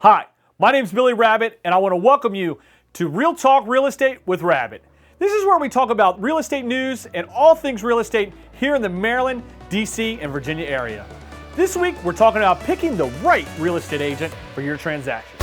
Hi, my name's Billy Rabbitt, and I want to welcome you to Real Talk Real Estate with Rabbitt. This is where we talk about real estate news and all things real estate here in the Maryland, D.C., and Virginia area. This week, we're talking about picking the right real estate agent for your transaction.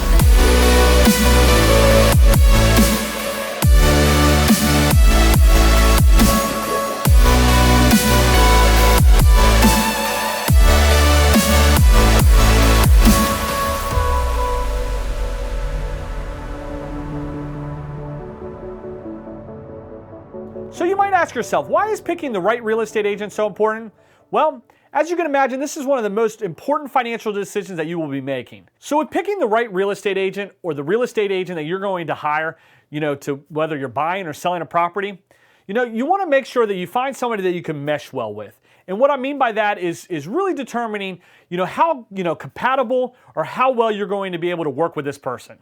So you might ask yourself, why is picking the right real estate agent so important? Well, as you can imagine, this is one of the most important financial decisions that you will be making. So with picking the right real estate agent or the real estate agent that you're going to hire, to whether you're buying or selling a property, you want to make sure that you find somebody that you can mesh well with. And what I mean by that is really determining, how, compatible or how well you're going to be able to work with this person.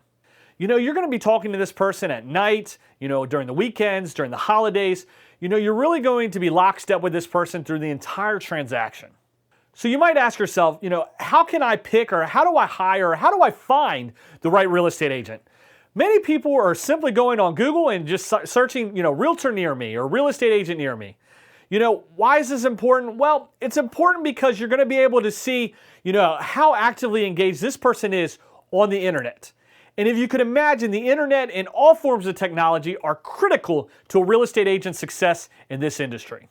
You're going to be talking to this person at night, during the weekends, during the holidays. You're really going to be lockstep with this person through the entire transaction. So you might ask yourself, how can I pick or how do I hire or how do I find the right real estate agent? Many people are simply going on Google and just searching, realtor near me or real estate agent near me. Why is this important? Well, it's important because you're going to be able to see, how actively engaged this person is on the internet. And if you could imagine, the internet and all forms of technology are critical to a real estate agent's success in this industry.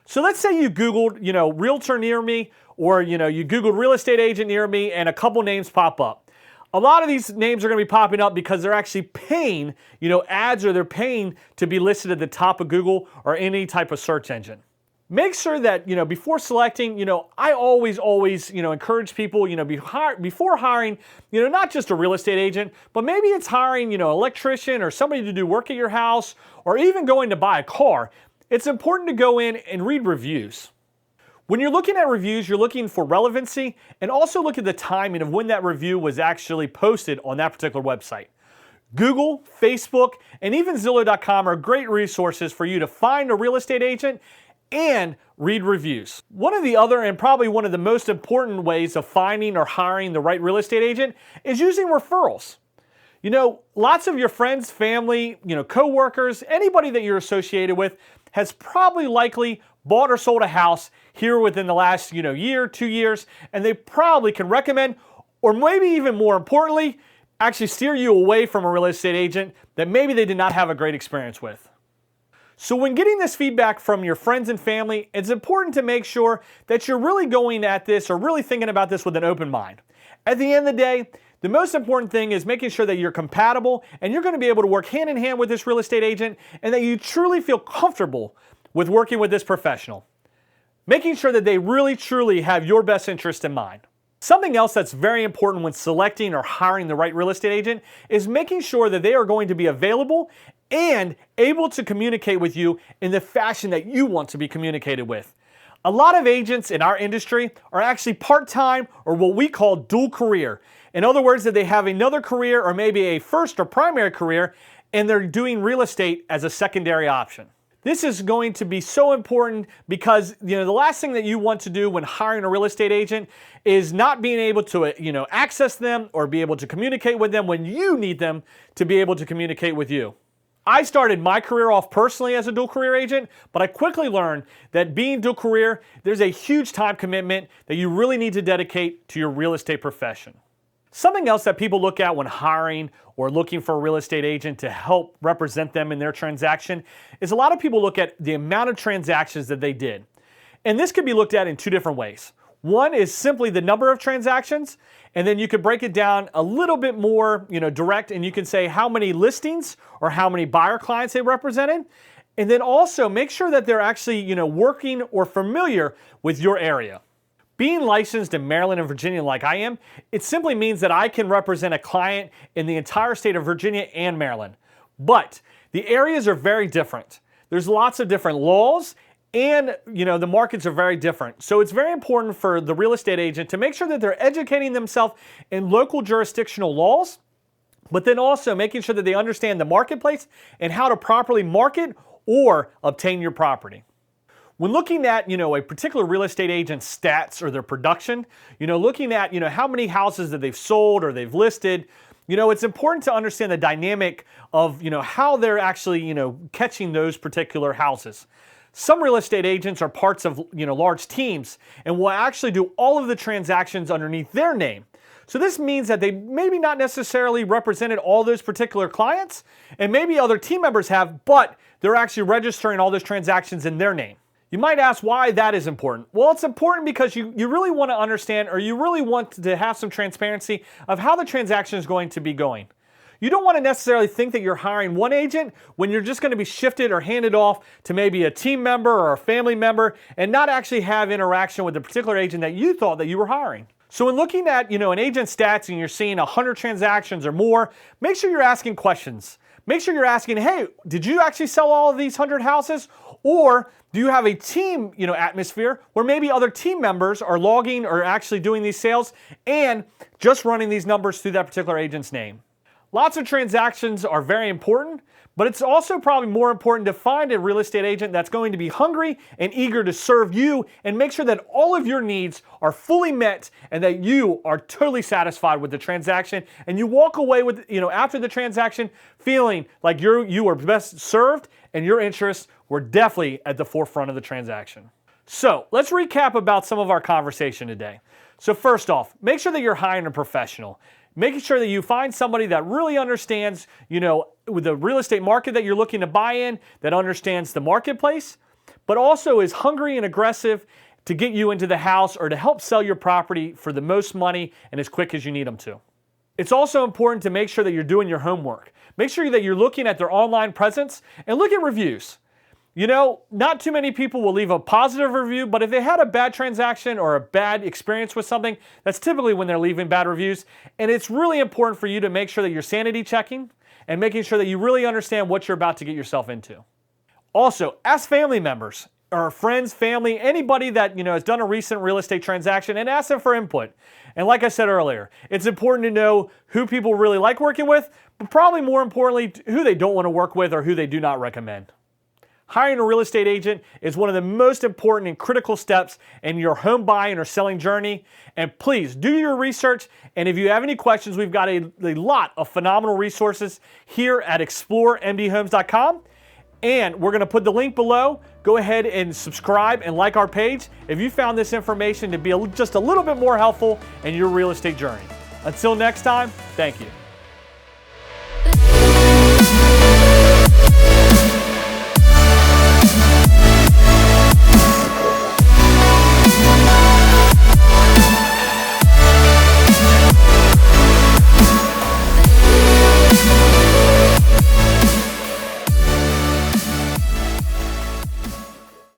So let's say you Googled, realtor near me, or, you Googled real estate agent near me and a couple names pop up. A lot of these names are going to be popping up because they're actually paying, ads, or they're paying to be listed at the top of Google or any type of search engine. Make sure that, before selecting, I always, encourage people, before hiring, not just a real estate agent, but maybe it's hiring, an electrician or somebody to do work at your house, or even going to buy a car. It's important to go in and read reviews. When you're looking at reviews, you're looking for relevancy and also look at the timing of when that review was actually posted on that particular website. Google, Facebook, and even Zillow.com are great resources for you to find a real estate agent and read reviews. One of the other and probably one of the most important ways of finding or hiring the right real estate agent is using referrals. Lots of your friends, family, coworkers, anybody that you're associated with has probably likely bought or sold a house here within the last, year, 2 years, and they probably can recommend, or maybe even more importantly, actually steer you away from a real estate agent that maybe they did not have a great experience with. So when getting this feedback from your friends and family, it's important to make sure that you're really going at this or really thinking about this with an open mind. At the end of the day, the most important thing is making sure that you're compatible and you're going to be able to work hand in hand with this real estate agent and that you truly feel comfortable with working with this professional. Making sure that they really truly have your best interest in mind. Something else that's very important when selecting or hiring the right real estate agent is making sure that they are going to be available and able to communicate with you in the fashion that you want to be communicated with. A lot of agents in our industry are actually part-time or what we call dual career. In other words, that they have another career or maybe a first or primary career and they're doing real estate as a secondary option. This is going to be so important because the last thing that you want to do when hiring a real estate agent is not being able to access them or be able to communicate with them when you need them to be able to communicate with you. I started my career off personally as a dual career agent, but I quickly learned that being dual career, there's a huge time commitment that you really need to dedicate to your real estate profession. Something else that people look at when hiring or looking for a real estate agent to help represent them in their transaction is a lot of people look at the amount of transactions that they did. And this could be looked at in two different ways. One is simply the number of transactions, and then you could break it down a little bit more, direct, and you can say how many listings or how many buyer clients they represented. And then also make sure that they're actually, working or familiar with your area. Being licensed in Maryland and Virginia like I am, it simply means that I can represent a client in the entire state of Virginia and Maryland. But the areas are very different. There's lots of different laws and, the markets are very different. So it's very important for the real estate agent to make sure that they're educating themselves in local jurisdictional laws, but then also making sure that they understand the marketplace and how to properly market or obtain your property. When looking at, a particular real estate agent's stats or their production, looking at, how many houses that they've sold or they've listed, it's important to understand the dynamic of, how they're actually, catching those particular houses. Some real estate agents are parts of, large teams and will actually do all of the transactions underneath their name. So this means that they maybe not necessarily represented all those particular clients, and maybe other team members have, but they're actually registering all those transactions in their name. You might ask why that is important. Well, it's important because you really want to understand, or you really want to have some transparency of how the transaction is going to be going. You don't want to necessarily think that you're hiring one agent when you're just going to be shifted or handed off to maybe a team member or a family member and not actually have interaction with the particular agent that you thought that you were hiring. So when looking at, an agent's stats and you're seeing 100 transactions or more, make sure you're asking questions. Make sure you're asking, hey, did you actually sell all of these 100 houses? Or do you have a team, atmosphere where maybe other team members are logging or actually doing these sales and just running these numbers through that particular agent's name? Lots of transactions are very important, but it's also probably more important to find a real estate agent that's going to be hungry and eager to serve you and make sure that all of your needs are fully met and that you are totally satisfied with the transaction and you walk away with, after the transaction feeling like you were best served and your interests were definitely at the forefront of the transaction. So let's recap about some of our conversation today. So first off, make sure that you're hiring a professional. Making sure that you find somebody that really understands, with the real estate market that you're looking to buy in, that understands the marketplace, but also is hungry and aggressive to get you into the house or to help sell your property for the most money and as quick as you need them to. It's also important to make sure that you're doing your homework. Make sure that you're looking at their online presence and look at reviews. Not too many people will leave a positive review, but if they had a bad transaction or a bad experience with something, that's typically when they're leaving bad reviews. And it's really important for you to make sure that you're sanity checking and making sure that you really understand what you're about to get yourself into. Also, ask family members or friends, family, anybody that has done a recent real estate transaction and ask them for input. And like I said earlier, it's important to know who people really like working with, but probably more importantly, who they don't want to work with or who they do not recommend. Hiring a real estate agent is one of the most important and critical steps in your home buying or selling journey. And please do your research. And if you have any questions, we've got a lot of phenomenal resources here at exploremdhomes.com. And we're going to put the link below. Go ahead and subscribe and like our page if you found this information to be just a little bit more helpful in your real estate journey. Until next time, thank you.